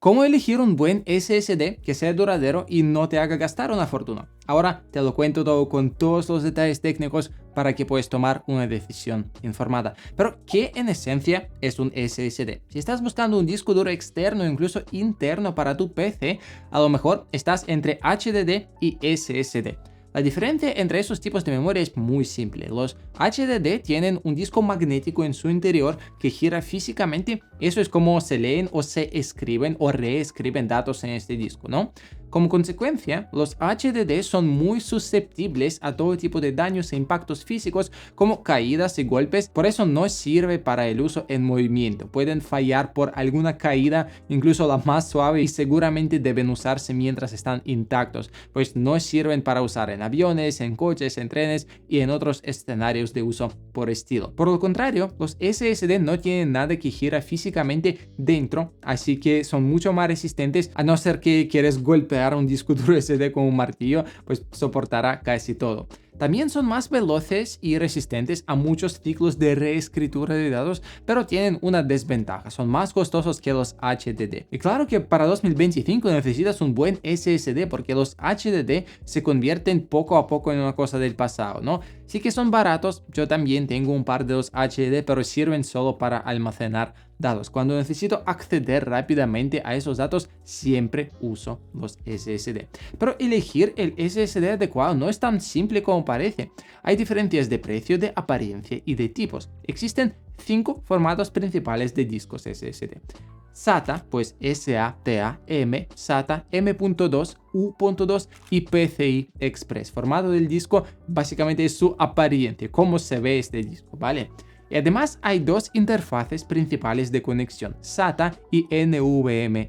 ¿Cómo elegir un buen SSD que sea duradero y no te haga gastar una fortuna? Ahora te lo cuento todo con todos los detalles técnicos para que puedas tomar una decisión informada. Pero, ¿qué en esencia es un SSD? Si estás buscando un disco duro externo o incluso interno para tu PC, a lo mejor estás entre HDD y SSD. La diferencia entre esos tipos de memoria es muy simple. Los HDD tienen un disco magnético en su interior que gira físicamente. Eso es como se leen o se escriben o reescriben datos en este disco, ¿no? Como consecuencia, los HDD son muy susceptibles a todo tipo de daños e impactos físicos como caídas y golpes, por eso no sirve para el uso en movimiento. Pueden fallar por alguna caída, incluso la más suave, y seguramente deben usarse mientras están intactos, pues no sirven para usar en aviones, en coches, en trenes y en otros escenarios de uso por estilo. Por lo contrario, los SSD no tienen nada que gira físicamente dentro, así que son mucho más resistentes, a no ser que quieres golpear un disco duro SD con un martillo, pues soportará casi todo. También son más veloces y resistentes a muchos ciclos de reescritura de datos, pero tienen una desventaja: son más costosos que los HDD. Y claro que para 2025 necesitas un buen SSD porque los HDD se convierten poco a poco en una cosa del pasado, ¿no? Sí que son baratos, yo también tengo un par de los HDD, pero sirven solo para almacenar datos. Cuando necesito acceder rápidamente a esos datos, siempre uso los SSD. Pero elegir el SSD adecuado no es tan simple como parece. Hay diferencias de precio, de apariencia y de tipos. Existen 5 formatos principales de discos SSD. SATA, pues SATA-M, SATA, M.2, U.2 y PCI Express. Formato del disco básicamente es su apariencia, cómo se ve este disco, ¿vale? Y además hay dos interfaces principales de conexión, SATA y NVMe.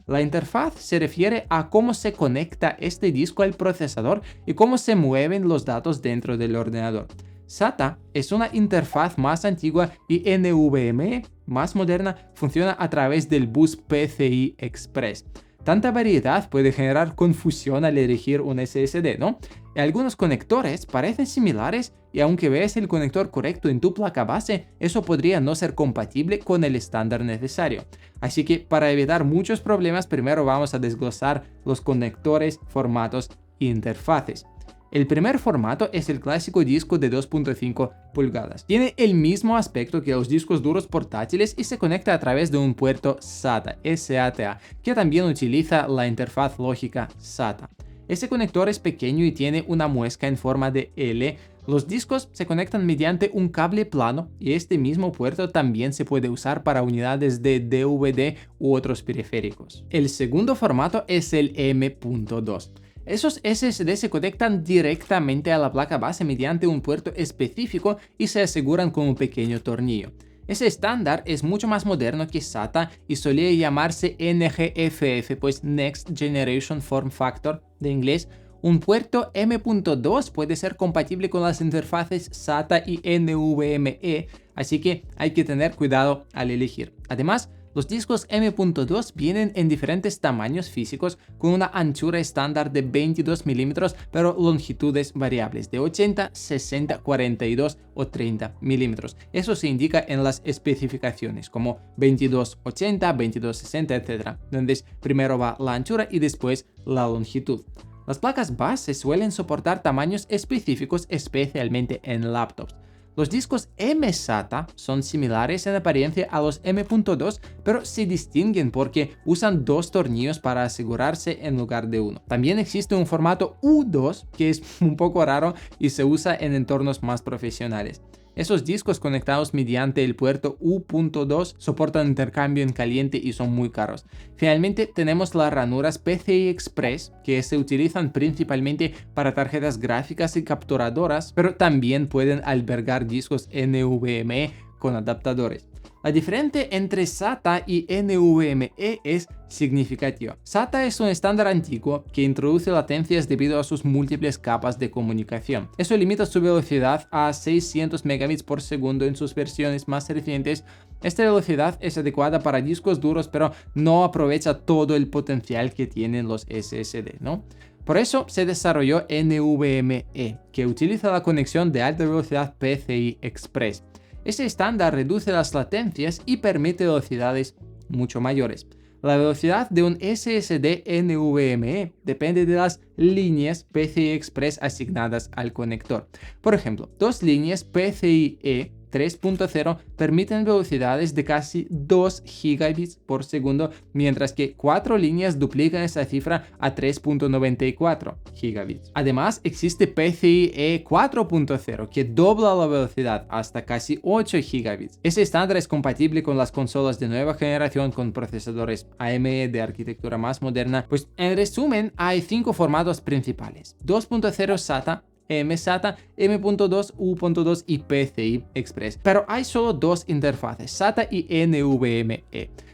La interfaz se refiere a cómo se conecta este disco al procesador y cómo se mueven los datos dentro del ordenador. SATA es una interfaz más antigua y NVMe, más moderna, funciona a través del bus PCI Express. Tanta variedad puede generar confusión al elegir un SSD, ¿no? Algunos conectores parecen similares y aunque veas el conector correcto en tu placa base, eso podría no ser compatible con el estándar necesario. Así que para evitar muchos problemas, primero vamos a desglosar los conectores, formatos e interfaces. El primer formato es el clásico disco de 2.5 pulgadas. Tiene el mismo aspecto que los discos duros portátiles y se conecta a través de un puerto SATA, que también utiliza la interfaz lógica SATA. Este conector es pequeño y tiene una muesca en forma de L. Los discos se conectan mediante un cable plano y este mismo puerto también se puede usar para unidades de DVD u otros periféricos. El segundo formato es el M.2. Esos SSD se conectan directamente a la placa base mediante un puerto específico y se aseguran con un pequeño tornillo. Ese estándar es mucho más moderno que SATA y solía llamarse NGFF, pues Next Generation Form Factor de inglés. Un puerto M.2 puede ser compatible con las interfaces SATA y NVMe, así que hay que tener cuidado al elegir. Además, los discos M.2 vienen en diferentes tamaños físicos con una anchura estándar de 22 milímetros, pero longitudes variables de 80, 60, 42 o 30 milímetros. Eso se indica en las especificaciones como 2280, 2260, etc., donde primero va la anchura y después la longitud. Las placas base suelen soportar tamaños específicos, especialmente en laptops. Los discos M-SATA son similares en apariencia a los M.2, pero se distinguen porque usan dos tornillos para asegurarse en lugar de uno. También existe un formato U2 que es un poco raro y se usa en entornos más profesionales. Esos discos conectados mediante el puerto U.2 soportan intercambio en caliente y son muy caros. Finalmente tenemos las ranuras PCI Express, que se utilizan principalmente para tarjetas gráficas y capturadoras, pero también pueden albergar discos NVMe con adaptadores. La diferencia entre SATA y NVMe es significativa. SATA es un estándar antiguo que introduce latencias debido a sus múltiples capas de comunicación. Eso limita su velocidad a 600 megabits por segundo en sus versiones más recientes. Esta velocidad es adecuada para discos duros, pero no aprovecha todo el potencial que tienen los SSD, ¿no? Por eso se desarrolló NVMe, que utiliza la conexión de alta velocidad PCI Express. Este estándar reduce las latencias y permite velocidades mucho mayores. La velocidad de un SSD NVMe depende de las líneas PCI Express asignadas al conector. Por ejemplo, dos líneas PCIe 3.0 permiten velocidades de casi 2 gigabits por segundo, mientras que 4 líneas duplican esa cifra a 3.94 gigabits. Además, existe PCIe 4.0 que dobla la velocidad hasta casi 8 gigabits. Ese estándar es compatible con las consolas de nueva generación con procesadores AMD de arquitectura más moderna. Pues en resumen, hay 5 formatos principales: 2.0 SATA, mSATA, M.2, U.2 y PCI Express. Pero hay solo dos interfaces, SATA y NVMe.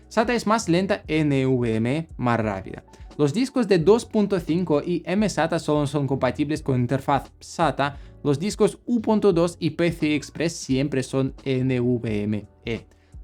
SATA es más lenta, NVMe más rápida. Los discos de 2.5 y mSATA solo son compatibles con interfaz SATA. Los discos U.2 y PCI Express siempre son NVMe.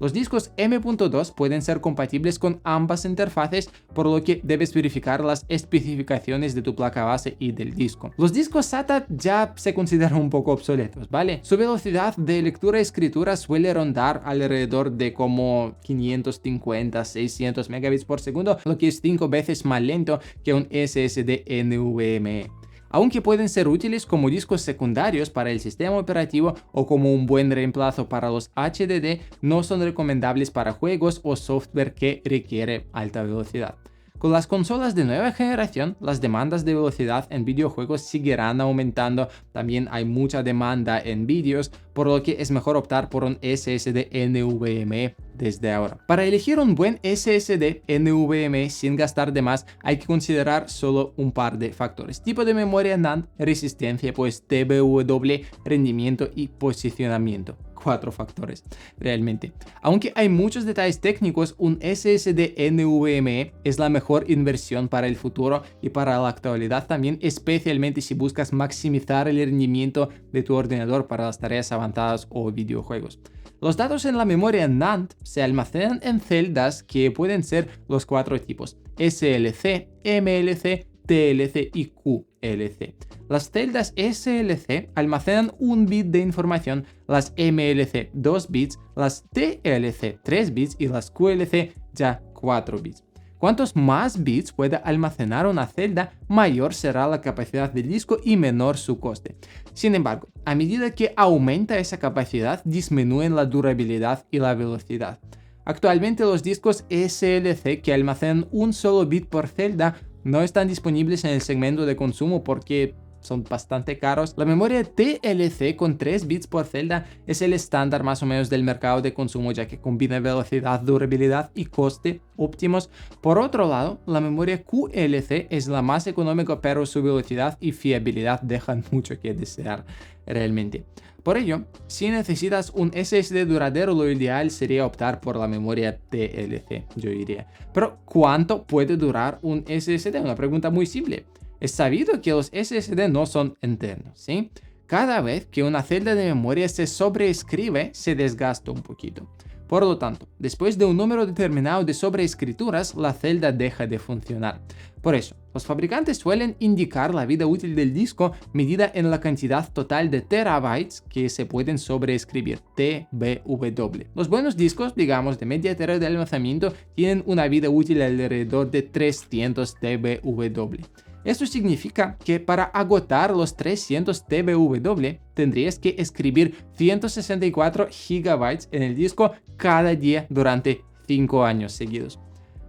Los discos M.2 pueden ser compatibles con ambas interfaces, por lo que debes verificar las especificaciones de tu placa base y del disco. Los discos SATA ya se consideran un poco obsoletos, ¿vale? Su velocidad de lectura y escritura suele rondar alrededor de como 550-600 megabits por segundo, lo que es 5 veces más lento que un SSD NVMe. Aunque pueden ser útiles como discos secundarios para el sistema operativo o como un buen reemplazo para los HDD, no son recomendables para juegos o software que requiere alta velocidad. Con las consolas de nueva generación, las demandas de velocidad en videojuegos seguirán aumentando. También hay mucha demanda en vídeos, por lo que es mejor optar por un SSD NVMe desde ahora. Para elegir un buen SSD NVMe sin gastar de más, hay que considerar solo un par de factores: tipo de memoria NAND, resistencia, pues TBW, rendimiento y posicionamiento. 4 factores, realmente. Aunque hay muchos detalles técnicos, un SSD NVMe es la mejor inversión para el futuro y para la actualidad también, especialmente si buscas maximizar el rendimiento de tu ordenador para las tareas avanzadas o videojuegos. Los datos en la memoria NAND se almacenan en celdas que pueden ser los 4 tipos: SLC, MLC, TLC y QLC. Las celdas SLC almacenan 1 bit de información, las MLC 2 bits, las TLC 3 bits y las QLC ya 4 bits. Cuantos más bits pueda almacenar una celda, mayor será la capacidad del disco y menor su coste. Sin embargo, a medida que aumenta esa capacidad, disminuyen la durabilidad y la velocidad. Actualmente los discos SLC que almacenan un solo bit por celda no están disponibles en el segmento de consumo porque son bastante caros. La memoria TLC con 3 bits por celda es el estándar más o menos del mercado de consumo, ya que combina velocidad, durabilidad y coste óptimos. Por otro lado, la memoria QLC es la más económica, pero su velocidad y fiabilidad dejan mucho que desear realmente. Por ello, si necesitas un SSD duradero, lo ideal sería optar por la memoria TLC, yo diría. Pero, ¿cuánto puede durar un SSD? Una pregunta muy simple. Es sabido que los SSD no son eternos, ¿sí? Cada vez que una celda de memoria se sobreescribe, se desgasta un poquito. Por lo tanto, después de un número determinado de sobreescrituras, la celda deja de funcionar. Por eso, los fabricantes suelen indicar la vida útil del disco medida en la cantidad total de terabytes que se pueden sobreescribir, TBW. Los buenos discos, digamos de media tera de almacenamiento, tienen una vida útil alrededor de 300 TBW. Esto significa que para agotar los 300 TBW tendrías que escribir 164 GB en el disco cada día durante 5 años seguidos.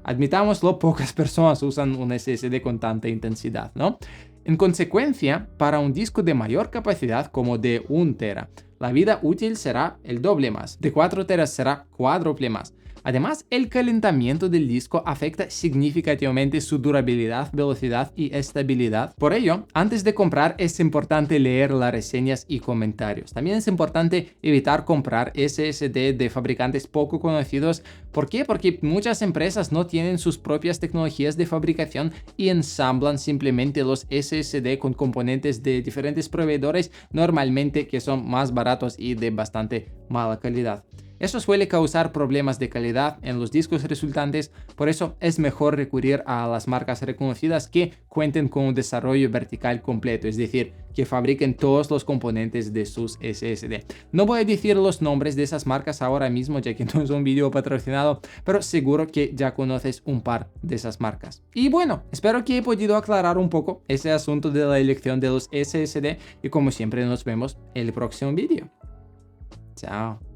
Admitámoslo, pocas personas usan un SSD con tanta intensidad, ¿no? En consecuencia, para un disco de mayor capacidad como de 1 tera, la vida útil será el doble más. De 4 teras será cuádruple más. Además, el calentamiento del disco afecta significativamente su durabilidad, velocidad y estabilidad. Por ello, antes de comprar es importante leer las reseñas y comentarios. También es importante evitar comprar SSD de fabricantes poco conocidos. ¿Por qué? Porque muchas empresas no tienen sus propias tecnologías de fabricación y ensamblan simplemente los SSD con componentes de diferentes proveedores, normalmente que son más baratos y de bastante mala calidad. Eso suele causar problemas de calidad en los discos resultantes, por eso es mejor recurrir a las marcas reconocidas que cuenten con un desarrollo vertical completo, es decir, que fabriquen todos los componentes de sus SSD. No voy a decir los nombres de esas marcas ahora mismo, ya que no es un vídeo patrocinado, pero seguro que ya conoces un par de esas marcas. Y bueno, espero que he podido aclarar un poco ese asunto de la elección de los SSD y como siempre nos vemos en el próximo vídeo. Chao.